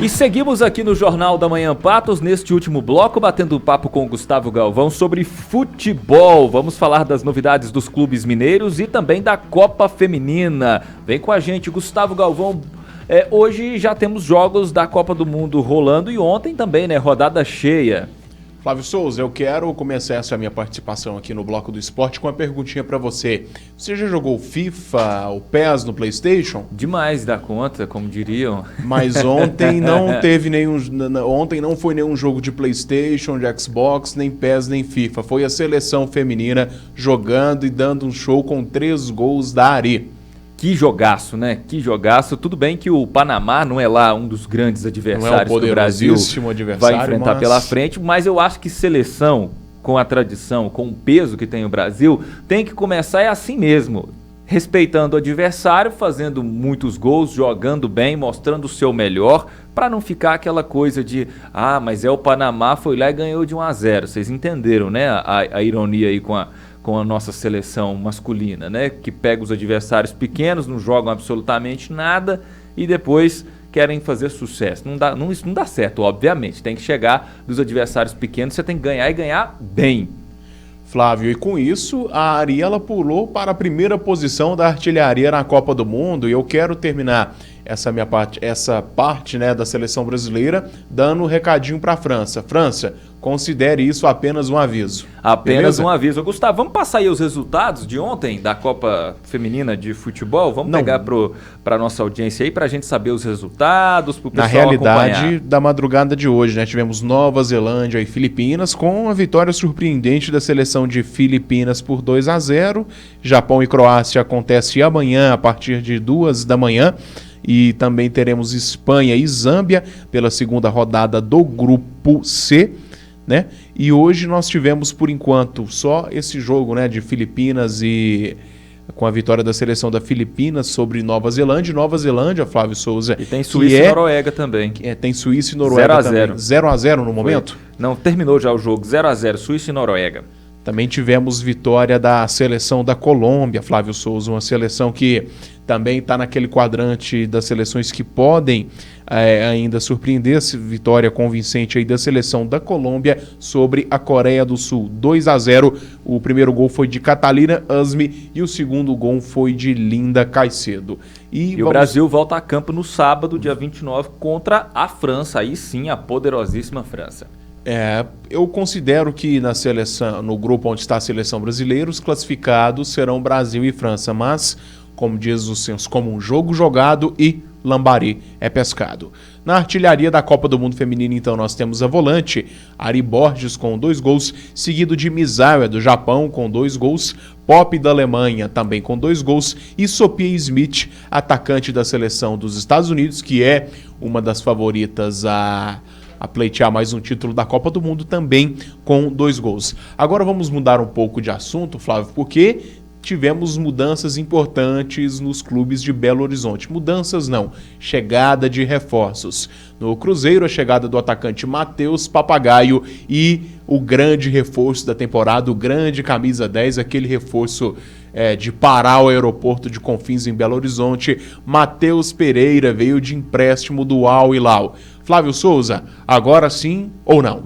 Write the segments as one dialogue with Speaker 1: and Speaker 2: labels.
Speaker 1: E seguimos aqui no Jornal da Manhã Patos, neste último bloco, batendo papo com o Gustavo Galvão sobre futebol. Vamos falar das novidades dos clubes mineiros e também da Copa Feminina. Vem com a gente, Gustavo Galvão. Hoje já temos jogos da Copa do Mundo rolando e ontem também, né? Rodada cheia.
Speaker 2: Flávio Souza, eu quero começar essa minha participação aqui no Bloco do Esporte com uma perguntinha pra você. Você já jogou FIFA, o PES no PlayStation?
Speaker 1: Demais da conta, como diriam.
Speaker 2: Mas ontem não teve ontem não foi nenhum jogo de PlayStation, de Xbox, nem PES, nem FIFA. Foi a seleção feminina jogando e dando um show com 3 gols da Ari.
Speaker 1: Que jogaço, né? Que jogaço. Tudo bem que o Panamá não é lá um dos grandes adversários que o Brasil vai enfrentar pela frente, mas eu acho que seleção, com a tradição, com o peso que tem o Brasil, tem que começar assim mesmo, respeitando o adversário, fazendo muitos gols, jogando bem, mostrando o seu melhor, para não ficar aquela coisa de, mas o Panamá foi lá e ganhou de 1-0. Vocês entenderam, né? A ironia aí com a nossa seleção masculina, né? Que pega os adversários pequenos, não jogam absolutamente nada e depois querem fazer sucesso. Isso não dá certo, obviamente. Tem que chegar dos adversários pequenos, você tem que ganhar e ganhar bem.
Speaker 2: Flávio, e com isso, a Ari ela pulou para a primeira posição da artilharia na Copa do Mundo e eu quero terminar essa parte, né, da seleção brasileira dando um recadinho para a França. França, considere isso apenas um aviso.
Speaker 1: Apenas
Speaker 2: beleza?
Speaker 1: Um aviso. Gustavo, vamos passar aí os resultados de ontem da Copa Feminina de Futebol? Vamos pegar para a nossa audiência aí para a gente saber os resultados, para o pessoal
Speaker 2: acompanhar. Na realidade, da madrugada de hoje, né, tivemos Nova Zelândia e Filipinas com a vitória surpreendente da seleção de Filipinas por 2-0. Japão e Croácia acontece amanhã a partir de 2 da manhã. E também teremos Espanha e Zâmbia pela segunda rodada do Grupo C, né? E hoje nós tivemos, por enquanto, só esse jogo, né, de Filipinas e com a vitória da seleção da Filipinas sobre Nova Zelândia. Nova Zelândia, Flávio Souza.
Speaker 1: E tem Suíça e Noruega também.
Speaker 2: Tem Suíça e Noruega 0-0. 0-0 no momento?
Speaker 1: Não, terminou já o jogo. 0-0, Suíça e Noruega.
Speaker 2: Também tivemos vitória da seleção da Colômbia, Flávio Souza, uma seleção que também está naquele quadrante das seleções que podem ainda surpreender. Essa vitória convincente aí da seleção da Colômbia sobre a Coreia do Sul, 2-0. O primeiro gol foi de Catalina Asmi e o segundo gol foi de Linda Caicedo.
Speaker 1: E o Brasil volta a campo no sábado, dia 29, contra a França, aí sim a poderosíssima França.
Speaker 2: Eu considero que na seleção, no grupo onde está a seleção brasileira, os classificados serão Brasil e França, mas, como diz o senso comum, jogo jogado e lambari é pescado. Na artilharia da Copa do Mundo Feminino, então, nós temos a volante Ari Borges com 2 gols, seguido de Misawa do Japão com 2 gols, Pop da Alemanha também com 2 gols e Sophia Smith, atacante da seleção dos Estados Unidos, que é uma das favoritas a pleitear mais um título da Copa do Mundo, também com 2 gols. Agora vamos mudar um pouco de assunto, Flávio, porque tivemos mudanças importantes nos clubes de Belo Horizonte. Mudanças não, chegada de reforços. No Cruzeiro, a chegada do atacante Matheus Papagaio e o grande reforço da temporada, o grande camisa 10, aquele reforço de parar o aeroporto de Confins em Belo Horizonte. Matheus Pereira veio de empréstimo do Al Hilal. Flávio Souza, agora sim ou não?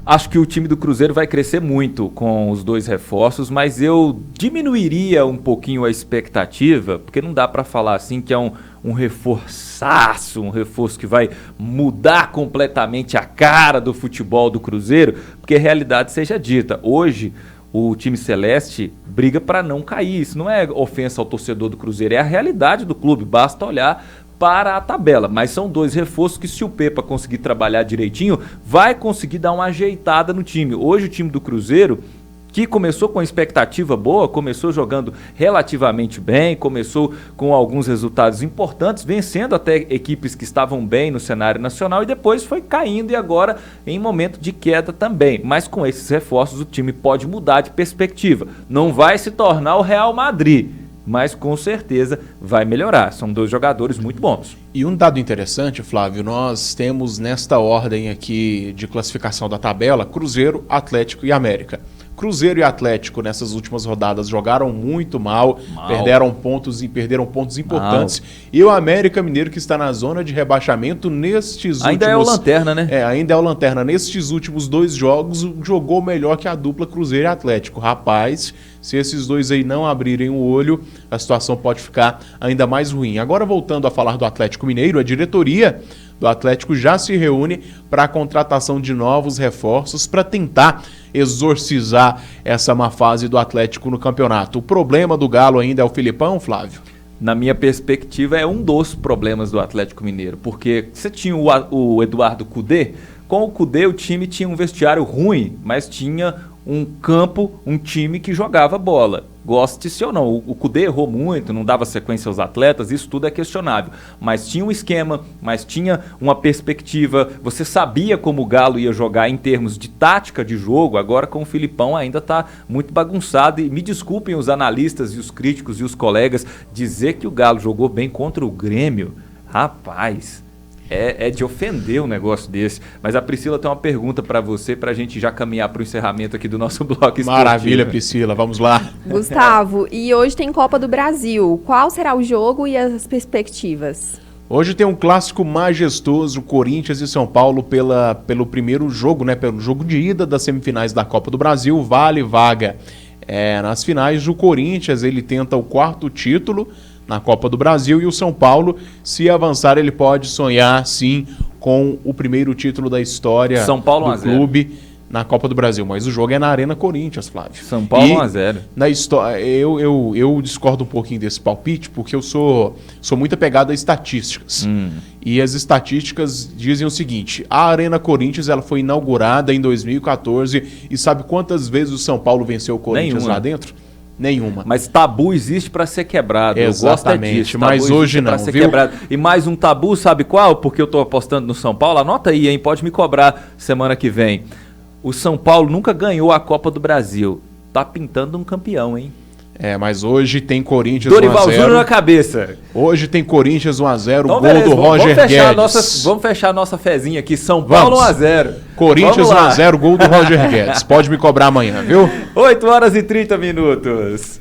Speaker 1: Acho que o time do Cruzeiro vai crescer muito com os 2 reforços, mas eu diminuiria um pouquinho a expectativa, porque não dá para falar assim que é um reforçaço, um reforço que vai mudar completamente a cara do futebol do Cruzeiro, porque a realidade seja dita. Hoje, o time celeste briga para não cair. Isso não é ofensa ao torcedor do Cruzeiro, é a realidade do clube, basta olhar para a tabela, mas são 2 reforços que, se o Pepa conseguir trabalhar direitinho, vai conseguir dar uma ajeitada no time. Hoje o time do Cruzeiro, que começou com expectativa boa, começou jogando relativamente bem, começou com alguns resultados importantes, vencendo até equipes que estavam bem no cenário nacional e depois foi caindo e agora em momento de queda também. Mas com esses reforços o time pode mudar de perspectiva. Não vai se tornar o Real Madrid, mas com certeza vai melhorar. São 2 jogadores muito bons.
Speaker 2: E um dado interessante, Flávio, nós temos nesta ordem aqui de classificação da tabela Cruzeiro, Atlético e América. Cruzeiro e Atlético nessas últimas rodadas jogaram muito mal. Perderam pontos importantes. E o América Mineiro, que está na zona de rebaixamento
Speaker 1: ainda é o lanterna, né?
Speaker 2: Ainda é o lanterna. Nestes últimos 2 jogos, jogou melhor que a dupla Cruzeiro e Atlético. Rapaz, se esses dois aí não abrirem o olho, a situação pode ficar ainda mais ruim. Agora, voltando a falar do Atlético Mineiro, a diretoria do Atlético já se reúne para a contratação de novos reforços para tentar exorcizar essa má fase do Atlético no campeonato. O problema do Galo ainda é o Filipão, Flávio?
Speaker 1: Na minha perspectiva, é um dos problemas do Atlético Mineiro, porque você tinha o Eduardo Cudê. Com o Cudê, o time tinha um vestiário ruim, mas tinha um campo, um time que jogava bola. Goste-se ou não, o Cudê errou muito, não dava sequência aos atletas, isso tudo é questionável. Mas tinha um esquema, mas tinha uma perspectiva, você sabia como o Galo ia jogar em termos de tática de jogo. Agora com o Filipão ainda está muito bagunçado. E me desculpem os analistas e os críticos e os colegas, dizer que o Galo jogou bem contra o Grêmio, rapaz... É de ofender um negócio desse. Mas a Priscila tem uma pergunta para você, para a gente já caminhar para o encerramento aqui do nosso bloco esportivo.
Speaker 2: Maravilha, Priscila. Vamos lá.
Speaker 3: Gustavo, e hoje tem Copa do Brasil. Qual será o jogo e as perspectivas?
Speaker 2: Hoje tem um clássico majestoso, Corinthians e São Paulo pelo primeiro jogo, né? Pelo jogo de ida das semifinais da Copa do Brasil, vale vaga. Nas finais, o Corinthians ele tenta o 4º título na Copa do Brasil, e o São Paulo, se avançar, ele pode sonhar sim com o primeiro título da história
Speaker 1: São Paulo
Speaker 2: do clube na Copa do Brasil. Mas o jogo é na Arena Corinthians, Flávio.
Speaker 1: São Paulo 1-0.
Speaker 2: Na história, eu discordo um pouquinho desse palpite, porque eu sou muito apegado a estatísticas. E as estatísticas dizem o seguinte: a Arena Corinthians ela foi inaugurada em 2014, e sabe quantas vezes o São Paulo venceu o Corinthians lá dentro? Nenhuma.
Speaker 1: Mas tabu existe para ser quebrado.
Speaker 2: Exatamente,
Speaker 1: eu gosto disso.
Speaker 2: Mas hoje não,
Speaker 1: viu? Quebrado. E mais um tabu, sabe qual? Porque eu tô apostando no São Paulo. Anota aí, hein? Pode me cobrar semana que vem. O São Paulo nunca ganhou a Copa do Brasil. Tá pintando um campeão, hein?
Speaker 2: Mas hoje tem Corinthians 1-0.
Speaker 1: Dorival Júnior na cabeça.
Speaker 2: Hoje tem Corinthians 1-0,
Speaker 1: então,
Speaker 2: gol do Roger Guedes.
Speaker 1: Vamos fechar a nossa fezinha aqui. São Paulo 1-0.
Speaker 2: Corinthians 1-0, gol do Roger Guedes. Pode me cobrar amanhã, viu?
Speaker 1: 8h30.